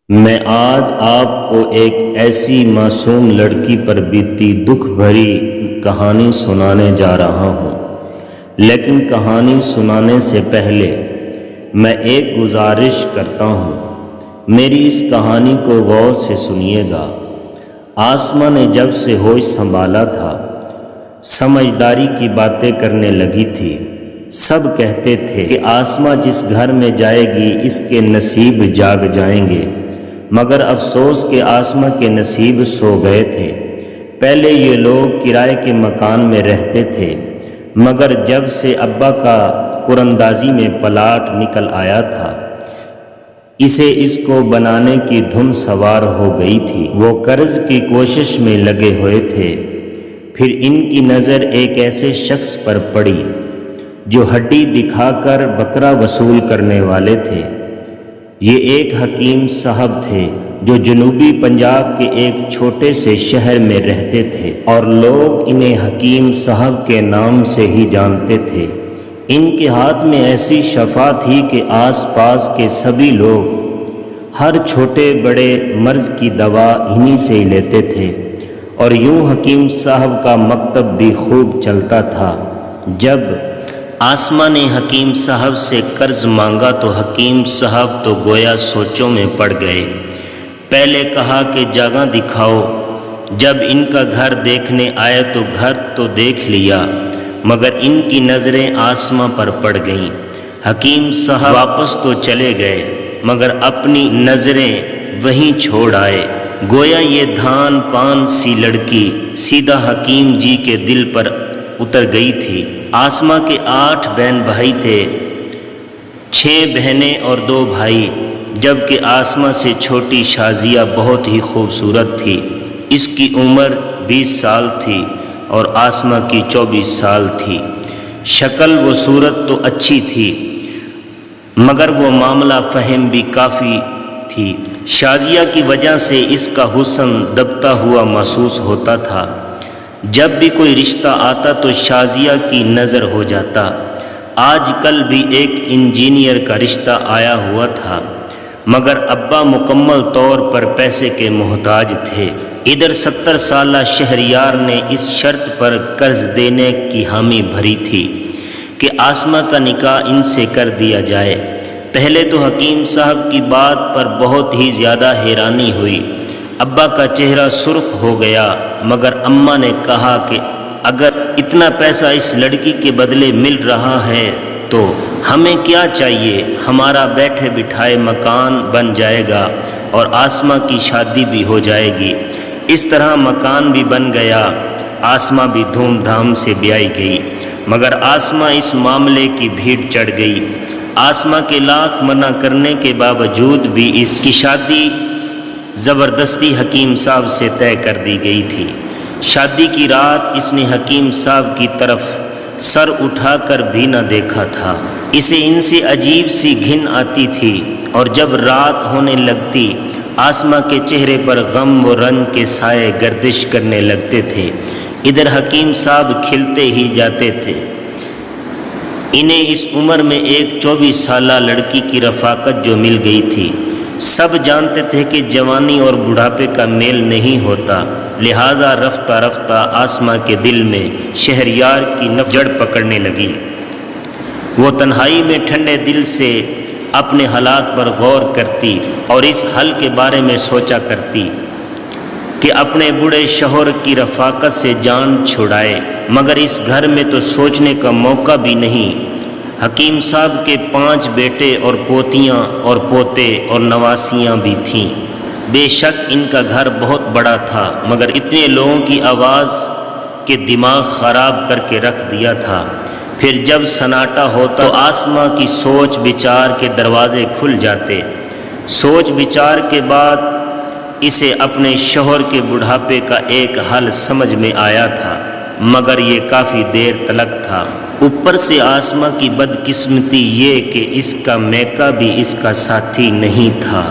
میں آج آپ کو ایک ایسی معصوم لڑکی پر بیتی دکھ بھری کہانی سنانے جا رہا ہوں، لیکن کہانی سنانے سے پہلے میں ایک گزارش کرتا ہوں۔ میری اس کہانی کو غور سے سنیے گا۔ آسمہ نے جب سے ہوش سنبھالا تھا، سمجھداری کی باتیں کرنے لگی تھی۔ سب کہتے تھے کہ آسمہ جس گھر میں جائے گی اس کے نصیب جاگ جائیں گے، مگر افسوس کہ آسمہ کے نصیب سو گئے تھے۔ پہلے یہ لوگ کرائے کے مکان میں رہتے تھے، مگر جب سے ابا کا قراندازی میں پلاٹ نکل آیا تھا، اسے اس کو بنانے کی دھن سوار ہو گئی تھی۔ وہ قرض کی کوشش میں لگے ہوئے تھے۔ پھر ان کی نظر ایک ایسے شخص پر پڑی جو ہڈی دکھا کر بکرا وصول کرنے والے تھے۔ یہ ایک حکیم صاحب تھے جو جنوبی پنجاب کے ایک چھوٹے سے شہر میں رہتے تھے، اور لوگ انہیں حکیم صاحب کے نام سے ہی جانتے تھے۔ ان کے ہاتھ میں ایسی شفا تھی کہ آس پاس کے سبھی لوگ ہر چھوٹے بڑے مرض کی دوا انہی سے ہی لیتے تھے، اور یوں حکیم صاحب کا مکتب بھی خوب چلتا تھا۔ جب آسمہ نے حکیم صاحب سے قرض مانگا تو حکیم صاحب تو گویا سوچوں میں پڑ گئے۔ پہلے کہا کہ جگہ دکھاؤ۔ جب ان کا گھر دیکھنے آئے تو گھر تو دیکھ لیا، مگر ان کی نظریں آسمہ پر پڑ گئیں۔ حکیم صاحب واپس تو چلے گئے، مگر اپنی نظریں وہیں چھوڑ آئے۔ گویا یہ دھان پان سی لڑکی سیدھا حکیم جی کے دل پر اتر گئی تھی۔ آسمہ کے 8 بہن بھائی تھے، 6 بہنیں اور 2 بھائی، جبکہ آسمہ سے چھوٹی شازیہ بہت ہی خوبصورت تھی۔ اس کی عمر 20 سال تھی اور آسمہ کی 24 سال تھی۔ شکل و صورت تو اچھی تھی، مگر وہ معاملہ فہم بھی کافی تھی۔ شازیہ کی وجہ سے اس کا حسن دبتا ہوا محسوس ہوتا تھا۔ جب بھی کوئی رشتہ آتا تو شازیہ کی نظر ہو جاتا۔ آج کل بھی ایک انجینئر کا رشتہ آیا ہوا تھا، مگر ابا مکمل طور پر پیسے کے محتاج تھے۔ ادھر 70 سالہ شہریار نے اس شرط پر قرض دینے کی حامی بھری تھی کہ آسمہ کا نکاح ان سے کر دیا جائے۔ پہلے تو حکیم صاحب کی بات پر بہت ہی زیادہ حیرانی ہوئی۔ ابا کا چہرہ سرخ ہو گیا، مگر اماں نے کہا کہ اگر اتنا پیسہ اس لڑکی کے بدلے مل رہا ہے تو ہمیں کیا چاہیے، ہمارا بیٹھے بٹھائے مکان بن جائے گا اور آسمہ کی شادی بھی ہو جائے گی۔ اس طرح مکان بھی بن گیا، آسمہ بھی دھوم دھام سے بیائی گئی، مگر آسمہ اس معاملے کی بھیڑ چڑھ گئی۔ آسمہ کے لاکھ منع کرنے کے باوجود بھی اس کی شادی زبردستی حکیم صاحب سے طے کر دی گئی تھی۔ شادی کی رات اس نے حکیم صاحب کی طرف سر اٹھا کر بھی نہ دیکھا تھا۔ اسے ان سے عجیب سی گھن آتی تھی، اور جب رات ہونے لگتی آسمہ کے چہرے پر غم و رنج کے سائے گردش کرنے لگتے تھے۔ ادھر حکیم صاحب کھلتے ہی جاتے تھے۔ انہیں اس عمر میں ایک 24 سالہ لڑکی کی رفاقت جو مل گئی تھی، سب جانتے تھے کہ جوانی اور بڑھاپے کا میل نہیں ہوتا، لہذا رفتہ رفتہ آسمہ کے دل میں شہریار کی نفرت جڑ پکڑنے لگی۔ وہ تنہائی میں ٹھنڈے دل سے اپنے حالات پر غور کرتی اور اس حل کے بارے میں سوچا کرتی کہ اپنے بوڑھے شوہر کی رفاقت سے جان چھڑائے، مگر اس گھر میں تو سوچنے کا موقع بھی نہیں۔ حکیم صاحب کے 5 بیٹے اور پوتیاں اور پوتے اور نواسیاں بھی تھیں۔ بے شک ان کا گھر بہت بڑا تھا، مگر اتنے لوگوں کی آواز کے دماغ خراب کر کے رکھ دیا تھا۔ پھر جب سناٹا ہوتا تو آسمہ کی سوچ بچار کے دروازے کھل جاتے۔ سوچ بچار کے بعد اسے اپنے شوہر کے بڑھاپے کا ایک حل سمجھ میں آیا تھا، مگر یہ کافی دیر تلک تھا۔ اوپر سے آسمہ کی بدقسمتی یہ کہ اس کا میکا بھی اس کا ساتھی نہیں تھا۔